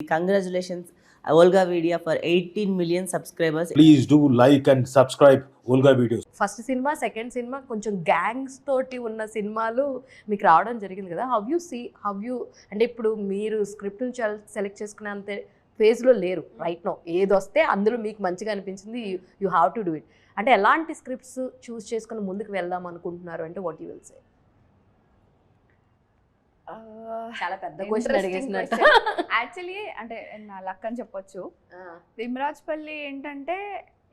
Congratulations, Olga Vidya, for 18 million subscribers. Please do like and subscribe Olga Videos. First cinema second cinema కొంచెం gangs తోటి ఉన్న సినిమాలు మీకు రావడం జరిగింది కదా. హౌ యూ అంటే ఇప్పుడు మీరు స్క్రిప్ట్ని సెలెక్ట్ చేసుకునేంత ఫేజ్లో లేరు రైట్ నో. ఏది వస్తే అందులో మీకు మంచిగా అనిపించింది you have to do it. అంటే ఎలాంటి స్క్రిప్ట్స్ చూస్ చేసుకుని ముందుకు వెళ్దాం అనుకుంటున్నారు అంటే వాట్ యూ విల్ సే? చాలా పెద్ద క్వశ్చన్ అడిగేసినట్టు. యాక్చువల్లీ అంటే నా లక్ అని చెప్పొచ్చు. తిమ్రాజ్పల్లి ఏంటంటే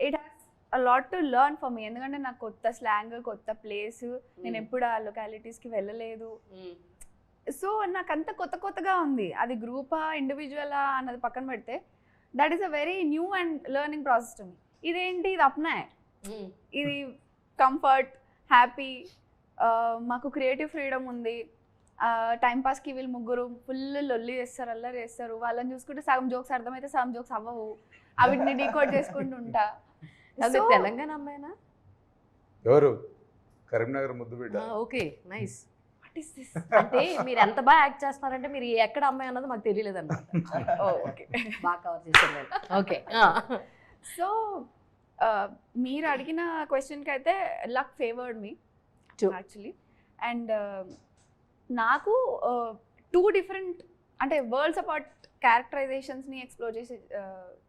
it has a lot to learn for me. ఎందుకంటే నాకు కొత్త స్లాంగ్, కొత్త ప్లేస్, నేను ఎప్పుడు ఆ లొకాలిటీస్కి వెళ్ళలేదు. సో నాకు అంత కొత్తగా ఉంది. అది గ్రూపా ఇండివిజువలా అన్నది పక్కన పెడితే that is a very new and learning process to me. ఇదేంటి, ఇది అప్నా, ఇది కంఫర్ట్, హ్యాపీ, మాకు క్రియేటివ్ ఫ్రీడమ్ ఉంది. టైంపాస్కి వీళ్ళు ముగ్గురు ఫుల్ లొల్లి చేస్తారు, అల్లరి చేస్తారు. వాళ్ళని చూసుకుంటే సగం జోక్స్ అర్థమైతే సగం జోక్స్ అవ్వవు. అవిటిని డీకోడ్ చేసుకుంటూ ఉంటా. తెలంగాణ అమ్మాయినా? ఎవరు? కరీంనగర్ ముద్దు బిడ్డ. Okay, nice. What is this? అంటే మీరు ఎంత బాగా యాక్ట్ చేస్తున్నారంటే మీరు ఎక్కడ అమ్మాయి అన్నది మాకు తెలియలేదు అనమాట. ఓకే, బాగా కవర్ చేశారు. ఓకే, సో మీరు అడిగిన క్వశ్చన్కి అయితే luck favoured me actually. And నాకు 2 డిఫరెంట్ అంటే వరల్డ్స్ అపార్ట్ క్యారెక్టరైజేషన్స్ని ఎక్స్ప్లోర్ చేసే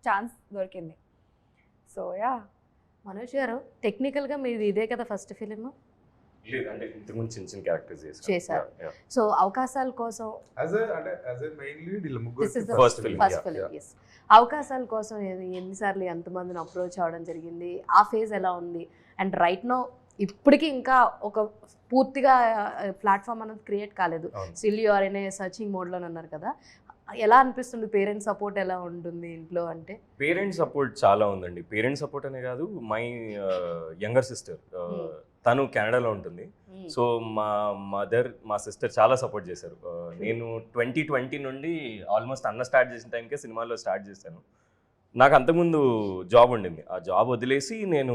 ఛాన్స్ దొరికింది. So yeah. మనోజ్ గారు, టెక్నికల్గా మీది ఇదే కదా ఫస్ట్ ఫిలిం? లేదంటే ఇంతకుముందు చిన్న చిన్న క్యారెక్టర్స్ చేశారు. సో అవకాశాల కోసం First film, yes. అవకాశాల కోసం ఎన్నిసార్లు ఎంతమందిని అప్రోచ్ అవ్వడం జరిగింది? ఆ ఫేజ్ ఎలా ఉంది? అండ్ రైట్ నో ఇప్పటికీ ఇంకా ఒక పూర్తిగా ప్లాట్ఫామ్ అనేది క్రియేట్ కాలేదు. Still you are in a searching మోడ్లో అన్నారు కదా. ఎలా అనిపిస్తుంది? పేరెంట్స్ సపోర్ట్ ఎలా ఉంటుంది ఇంట్లో? అంటే పేరెంట్స్ సపోర్ట్ చాలా ఉందండి. పేరెంట్స్ సపోర్ట్ అనే కాదు, మై యంగర్ సిస్టర్ తను కెనడాలో ఉంటుంది. సో మా మదర్, మా సిస్టర్ చాలా సపోర్ట్ చేశారు. నేను 2020 నుండి ఆల్మోస్ట్ అన్న స్టార్ట్ చేసిన టైంకే సినిమాలో స్టార్ట్ చేశాను. నాకు అంతకుముందు జాబ్ ఉండింది. ఆ జాబ్ వదిలేసి నేను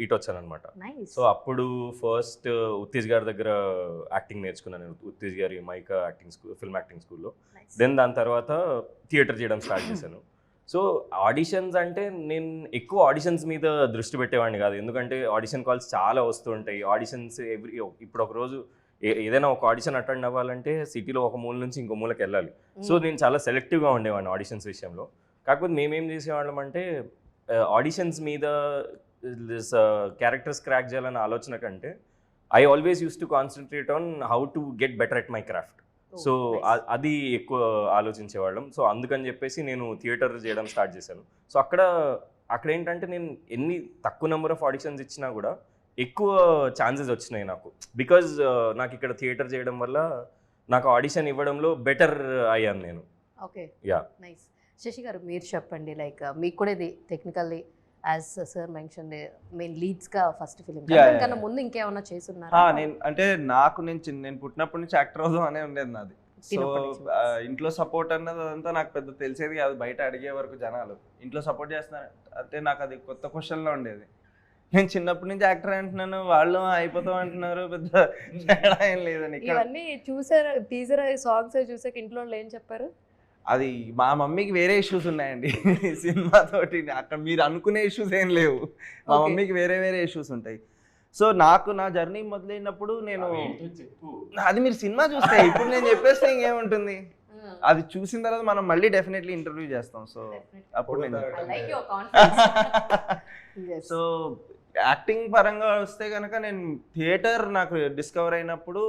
ఇటు వచ్చాను అనమాట. సో అప్పుడు ఫస్ట్ ఉత్తేజ్ గారి దగ్గర యాక్టింగ్ నేర్చుకున్నాను. ఉత్తేజ్ గారి mica acting school, film acting స్కూల్లో. దెన్ దాని తర్వాత థియేటర్ చేయడం స్టార్ట్ చేశాను. సో ఆడిషన్స్ అంటే నేను ఎక్కువ ఆడిషన్స్ మీద దృష్టి పెట్టేవాడిని కాదు. ఎందుకంటే ఆడిషన్ కాల్స్ చాలా వస్తుంటాయి. ఆడిషన్స్ ఇప్పుడు ఒక రోజు ఏదైనా ఒక ఆడిషన్ అటెండ్ అవ్వాలంటే సిటీలో ఒక మూల నుంచి ఇంకో మూలకి వెళ్ళాలి. సో నేను చాలా సెలెక్టివ్గా ఉండేవాడిని ఆడిషన్స్ విషయంలో. కాకపోతే మేమేం చేసేవాళ్ళం అంటే ఆడిషన్స్ మీద క్యారెక్టర్స్ క్రాక్ చేయాలన్న ఆలోచన కంటే I always use to concentrate on how to get better at my craft. So అది ఎక్కువ ఆలోచించేవాళ్ళం. సో అందుకని చెప్పేసి నేను థియేటర్ చేయడం స్టార్ట్ చేశాను. సో అక్కడ ఏంటంటే నేను ఎన్ని తక్కువ నెంబర్ ఆఫ్ ఆడిషన్స్ ఇచ్చినా కూడా ఎక్కువ ఛాన్సెస్ వచ్చినాయి నాకు. బికాజ్ నాకు ఇక్కడ థియేటర్ చేయడం వల్ల నాకు ఆడిషన్ ఇవ్వడంలో బెటర్ అయ్యాను నేను. Okay, yeah, nice. శశి గారు, మీరు చెప్పండి. లైక్ మీకు కూడా ఇది technically as sir mention main లీడ్స్గా ఫస్ట్ ఫిలిం కన్నా ముందు ఇంకేమైనా చేస్తున్నారా? నేను పుట్టినప్పటి నుంచి యాక్టర్ అవుదాం అనే ఉండేది నాది. సో ఇంట్లో సపోర్ట్ అన్నది అదంతా నాకు పెద్ద తెలిసేది కాదు. బయట అడిగే వరకు జనాలు ఇంట్లో సపోర్ట్ చేస్తున్నారు అంటే నాకు అది కొత్త క్వశ్చన్లో ఉండేది. నేను చిన్నప్పటి నుంచి యాక్టర్ అంటున్నాను, వాళ్ళు అయిపోతాం అంటున్నారు, పెద్ద తేడా ఏం లేదని. ఇవన్నీ చూసారు, టీజర్ సాంగ్స్ చూసాక ఇంట్లో ఏం చెప్పారు? అది మా మమ్మీకి వేరే ఇష్యూస్ ఉన్నాయండి సినిమాతోటి. అక్కడ మీరు అనుకునే ఇష్యూస్ ఏం లేవు, మా మమ్మీకి వేరే ఇష్యూస్ ఉంటాయి. సో నాకు నా జర్నీ మొదలైనప్పుడు నేను అది మీరు సినిమా చూస్తే ఇప్పుడు నేను చెప్పేస్తే ఇంకేముంటుంది, అది చూసిన తర్వాత మనం మళ్ళీ డెఫినెట్లీ ఇంటర్వ్యూ చేస్తాం. సో అప్పుడు సో యాక్టింగ్ పరంగా వస్తే కనుక నేను థియేటర్ నాకు డిస్కవర్ అయినప్పుడు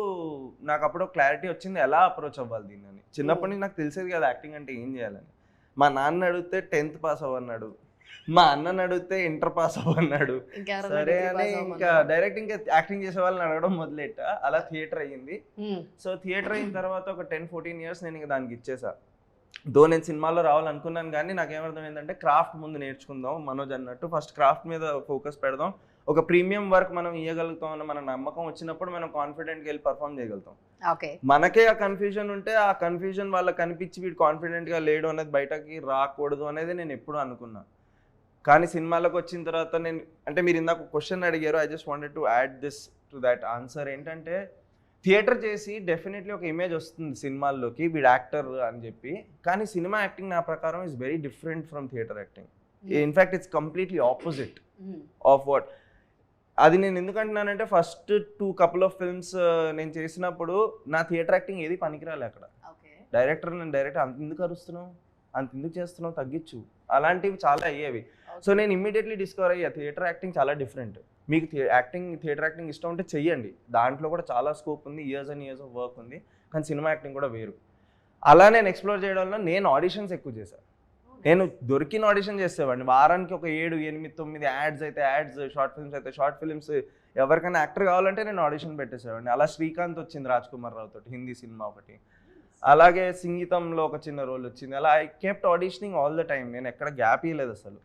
నాకు అప్పుడు క్లారిటీ వచ్చింది ఎలా అప్రోచ్ అవ్వాలి దీన్ని అని. చిన్నప్పటి నుంచి నాకు తెలిసేది కదా యాక్టింగ్ అంటే ఏం చేయాలని. మా నాన్న అడిగితే 10th పాస్ అవ్వన్నాడు, మా అన్నని అడిగితే ఇంటర్ పాస్ అవ్వన్నాడు. సరే అని ఇంకా డైరెక్ట్ ఇంకా యాక్టింగ్ చేసే వాళ్ళని అడగడం మొదలెట్ట. అలా థియేటర్ అయ్యింది. సో థియేటర్ అయిన తర్వాత ఒక 10-14 years నేను ఇంకా దానికి ఇచ్చేసా. నేను సినిమాలో రావాలనుకున్నాను కానీ నాకేమర్థం ఏంటంటే క్రాఫ్ట్ ముందు నేర్చుకుందాం, మనోజ్ అన్నట్టు ఫస్ట్ క్రాఫ్ట్ మీద ఫోకస్ పెడదాం. ఒక ప్రీమియం వర్క్ మనం ఇవ్వగలుగుతాం అన్న మన నమ్మకం వచ్చినప్పుడు మనం కాన్ఫిడెంట్గా వెళ్ళి పర్ఫామ్ చేయగలుగుతాం. మనకే ఆ కన్ఫ్యూజన్ ఉంటే ఆ కన్ఫ్యూజన్ వాళ్ళకి కనిపించి వీడు కాన్ఫిడెంట్గా లేడు అనేది బయటకి రాకూడదు అనేది నేను ఎప్పుడు అనుకున్నా. కానీ సినిమాలకు వచ్చిన తర్వాత నేను అంటే మీరు ఇందాక క్వశ్చన్ అడిగారు, I just wanted to add this to that answer. ఏంటంటే థియేటర్ చేసి డెఫినెట్లీ ఒక ఇమేజ్ వస్తుంది సినిమాల్లోకి వీడు యాక్టర్ అని చెప్పి, కానీ సినిమా యాక్టింగ్ నా ప్రకారం is very different from theatre acting. In fact it's completely opposite of what. అది నేను ఎందుకంటున్నానంటే ఫస్ట్ 2 couple of ఫిల్మ్స్ నేను చేసినప్పుడు నా థియేటర్ యాక్టింగ్ ఏది పనికిరాలి అక్కడ. డైరెక్టర్ అంత ఎందుకు అరుస్తున్నావు, అంత ఎందుకు చేస్తున్నావు, తగ్గించు, అలాంటివి చాలా అయ్యేవి. సో నేను ఇమ్మీడియట్లీ డిస్కవర్ అయ్యా థియేటర్ యాక్టింగ్ చాలా డిఫరెంట్. మీకు థియేటర్ యాక్టింగ్ ఇష్టం ఉంటే చెయ్యండి, దాంట్లో కూడా చాలా స్కోప్ ఉంది, years and years of work ఉంది, కానీ సినిమా యాక్టింగ్ కూడా వేరు. అలా నేను ఎక్స్ప్లోర్ చేయడంలో నేను ఆడిషన్స్ ఎక్కువ చేశాను. నేను దొరికిన ఆడిషన్ చేసేవాడిని, వారానికి ఒక 7, 8, 9 యాడ్స్ అయితే యాడ్స్, షార్ట్ ఫిల్మ్స్ అయితే షార్ట్ ఫిల్మ్స్, ఎవరికైనా యాక్టర్ కావాలంటే నేను ఆడిషన్ పెట్టేసేవాడిని. అలా శ్రీకాంత్ వచ్చింది రాజ్కుమార్ రావు తోటి, హిందీ సినిమా ఒకటి. అలాగే సంగీతంలో ఒక చిన్న రోల్ వచ్చింది. అలా I kept auditioning all the time. నేను ఎక్కడ గ్యాప్ ఇవ్వలేదు అసలు.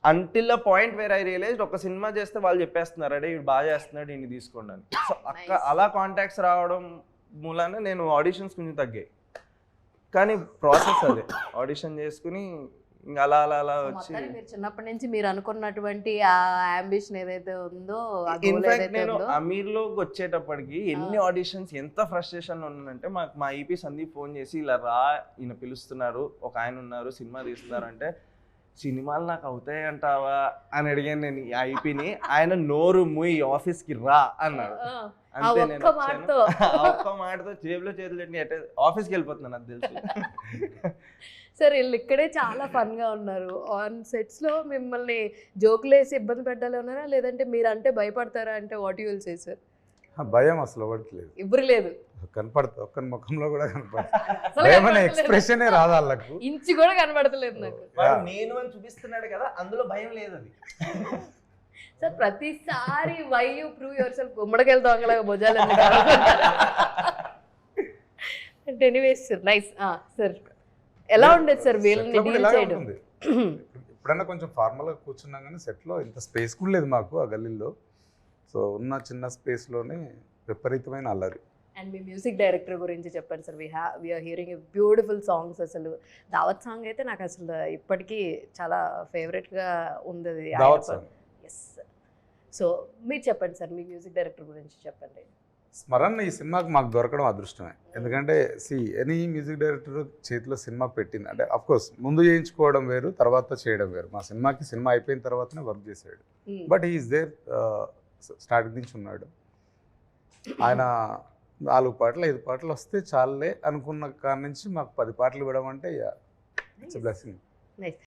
Until a point where I realised ఒక సినిమా చేస్తే వాళ్ళు చెప్పేస్తున్నారు, అడే వీడు బాగా చేస్తున్నాడు, ఈయన తీసుకోండి అని. సో అలా కాంటాక్ట్స్ రావడం మూలాన నేను ఆడిషన్స్ కొంచెం తగ్గాయి. కానీ ప్రాసెస్ అదే, ఆడిషన్ చేసుకుని ఇంకా అలా అలా అలా వచ్చి. మీరు చిన్నప్పటి నుంచి మీరు అనుకున్నటువంటి ఆ అంబిషన్ ఏదైతే ఉందో, ఇన్ఫాక్ట్ నేను అమీర్లోకి వచ్చేటప్పటికి ఎన్ని ఆడిషన్స్, ఎంత ఫ్రస్ట్రేషన్ ఉన్నానంటే, మా ఈపీ సందీప్ ఫోన్ చేసి ఇలా రా, ఈయన పిలుస్తున్నారు, ఒక ఆయన ఉన్నారు, సినిమా తీస్తున్నారు అంటే, సినిమాలు నాకు అవుతాయి అంటావా అని అడిగాను నేను ఐపీని. ఆయన నోరు మూయి ఆఫీస్కి రా అన్నాడు. అంతే, నేను ఒక్క మాటతో జేబులో చేతులు పెట్టి ఆఫీస్కి వెళ్ళిపోతున్నాను, అది తెలుసు. సార్ వీళ్ళు ఇక్కడే చాలా ఫన్గా ఉన్నారు. ఆన్ సెట్స్లో మిమ్మల్ని జోకులు వేసి ఇబ్బంది పెట్టాలి ఉన్నారా, లేదంటే మీరు అంటే భయపడతారా అంటే what you will say sir? భయం అసలు ఎవరికి లేదు, ఎవరు లేదు, కనపడతా ఒక్కరి ముఖంలో కూడా కనపడతా, ఏమైనా ఎక్స్ప్రెషనే రాదు వాళ్ళకు, ఇంచి కూడా కనపడతలేదు నాకు. నేను అని చూపిస్తున్నాడు కదా, అందులో భయం లేదు. అది సార్ ప్రతిసారి why you prove yourself గుమ్మడికెళ్తాం అంగలాగా భుజాలు అంటే. Anyways sir, nice. సార్ ఎలా ఉండేది సార్ వీళ్ళని డీల్ చేయడం? ఎప్పుడన్నా కొంచెం ఫార్మల్గా కూర్చున్నాం కానీ సెట్లో ఇంత స్పేస్ కూడా లేదు మాకు ఆ గల్లీలో. సో ఉన్న చిన్న స్పేస్లోనే విపరీతమైన అల్లరి. అండ్ మీ మ్యూజిక్ డైరెక్టర్ గురించి చెప్పండి sir. We are hearing a beautiful songs. అసలు దావత్ సాంగ్ అయితే నాకు అసలు ఇప్పటికీ చాలా ఫేవరెట్గా ఉంది. ఎస్. సో మీరు చెప్పండి సార్, మీ మ్యూజిక్ డైరెక్టర్ గురించి చెప్పండి. స్మరణ్ ఈ సినిమాకి మాకు దొరకడం అదృష్టమే. ఎందుకంటే ఎనీ మ్యూజిక్ డైరెక్టర్ చేతిలో సినిమా పెట్టింది అంటే అఫ్కోర్స్ ముందు చేయించుకోవడం వేరు, తర్వాత చేయడం వేరు. మా సినిమా అయిపోయిన తర్వాతనే వర్క్ చేశాడు. బట్ ఈజ్ దేర్, స్టార్టింగ్ నుంచి ఉన్నాడు. ఆయన 4 పాటలు 5 పాటలు వస్తే చాలే అనుకున్న కాడి నుంచి మాకు 10 పాటలు ఇవ్వడం అంటే ఇట్స్ బ్లెస్సింగ్. నైస్.